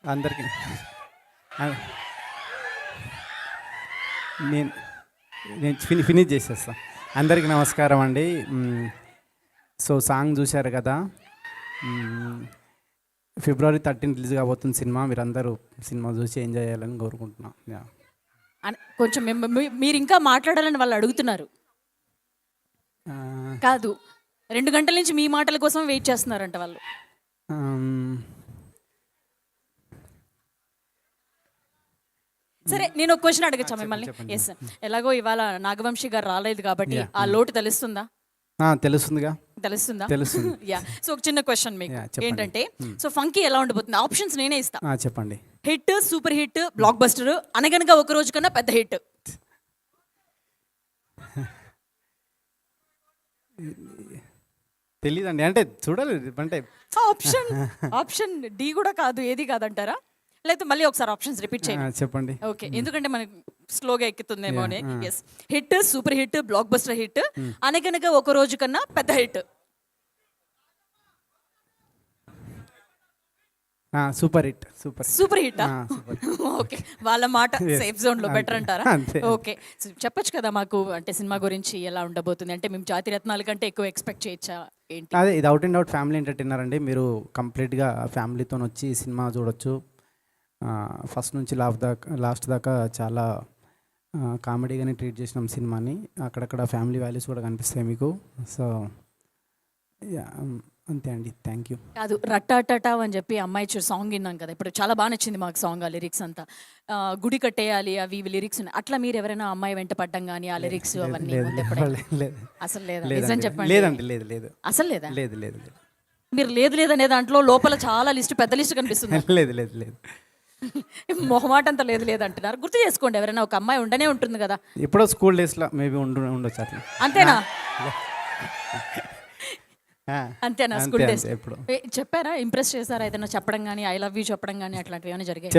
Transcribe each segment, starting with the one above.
అందరికీ ఆ, నేను నేను ఫినిష్ చేసేస్తా. అందరికీ నమస్కారం అండి. సో సాంగ్ చూశారు కదా. ఫిబ్రవరి 13 రిలీజ్ కాబోతుంది సినిమా. మీరందరూ సినిమా చూసి ఎంజాయ్ చేయాలని కోరుకుంటున్నాం. కొంచెం మీరు ఇంకా మాట్లాడాలని వాళ్ళు అడుగుతున్నారు. కాదు, 2 గంటల నుంచి మీ మాటల కోసం వెయిట్ చేస్తున్నారంట వాళ్ళు. సరే, నేను ఒక క్వశ్చన్ అడగచ్చా మిమ్మల్ని? ఎస్, ఎలాగో ఇవాళ నాగవంశీ గారు రాలేదు కాబట్టి ఆ లోటు తెలుస్తుందా? తెలుస్తుందిగా. తెలుస్తుంది. యా, సో ఒక చిన్న క్వశ్చన్ మీకు ఏంటంటే, సో ఫంకీ ఎలా ఉండబోతుంది? ఆప్షన్స్ నేనే ఇస్తా. చెప్పండి. Hit, super hit, block buster, అనగనగా ఒక రోజు కన్నా పెద్ద హిట్. తెలీదండి, అంటే చూడాలి. అంటే ఆప్షన్ డి కూడా కాదు, ఏది కాదంటారా? లేకపోతే మళ్ళీ ఒకసారి ఆప్షన్స్ రిపీట్ చేయండి. చెప్పండి. ఓకే, ఎందుకంటే మనకి స్లోగా ఎక్కుతుందేమో అని. Yes, hit, super hit, blockbuster hit, Anaganaga Oka Roju కన్నా పెద్ద hit. Super hit. Super hit. Okay, వాళ్ళ మాట సేఫ్ జోన్ లో బెటర్ అంటారా? ఓకే, చెప్పొచ్చు కదా మాకు, అంటే సినిమా గురించి ఎలా ఉండబోతుంది? అంటే మేము జాతి రత్నాల కంటే ఎక్కువ ఎక్స్పెక్ట్ చేయొచ్చా ఏంటి? అదే, ఇది out and out family entertainer అండి. మీరు కంప్లీట్గా ఫ్యామిలీతో వచ్చి సినిమా చూడొచ్చు. ఫస్ట్ నుంచి లాస్ట్ దాకా చాలా కామెడీగానే ట్రీట్ చేసినాం సినిమాని. అక్కడక్కడ ఫ్యామిలీ వాల్యూస్ కూడా కనిపిస్తాయి మీకు. సో అంతే అండి, థ్యాంక్ యూ. కాదు, రట్టాటా అని చెప్పి అమ్మాయి సాంగ్ విన్నాం కదా, ఇప్పుడు చాలా బాగా నచ్చింది మాకు సాంగ్. ఆ లిరిక్స్ అంతా గుడి కట్టేయాలి అవి లిరిక్స్ ఉన్నాయి. అట్లా మీరు ఎవరైనా అమ్మాయి వెంట పడ్డం కానీ ఆ లిరిక్స్ అవన్నీ అసలు లేదా? నిజం చెప్పండి. లేదండి, లేదు. అసలు లేదా? లేదు. మీరు లేదు అనే దాంట్లో లోపల చాలా లిస్ట్, పెద్ద లిస్ట్ కనిపిస్తుంది. లేదు. మొహమాట అంతా లేదు అంటున్నారు. గుర్తు చేసుకోండి, ఎవరైనా ఒక అమ్మాయి ఉండనే ఉంటుంది కదా. ఎప్పుడో స్కూల్ డేస్లో మేబీ ఉండొచ్చు అట్లా. అంతేనా? అంతేనా? స్కూల్ డేస్ ఎప్పుడు చెప్పారా? ఇంప్రెస్ చేశారా? ఏదైనా చెప్పడం కానీ, ఐ లవ్ యూ చెప్పడం కానీ అట్లాంటివి ఏమైనా జరిగాయి?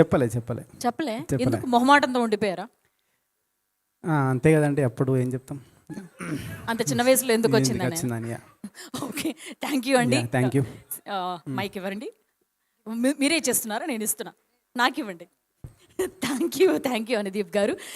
చెప్పలే. ఎందుకు మొహమాటంతో ఉండిపోయారా? అంతే కదండి, అప్పుడు ఏం చెప్తాం. అంత చిన్న వయసులో ఎందుకు వచ్చిందని. ఓకే, థ్యాంక్ యూ అండి. Thank you. మైక్ ఇవ్వండి. మీరే చేస్తున్నారా? నేను ఇస్తున్నా, నాకు ఇవ్వండి. థ్యాంక్ యూ అనుదీప్ గారు.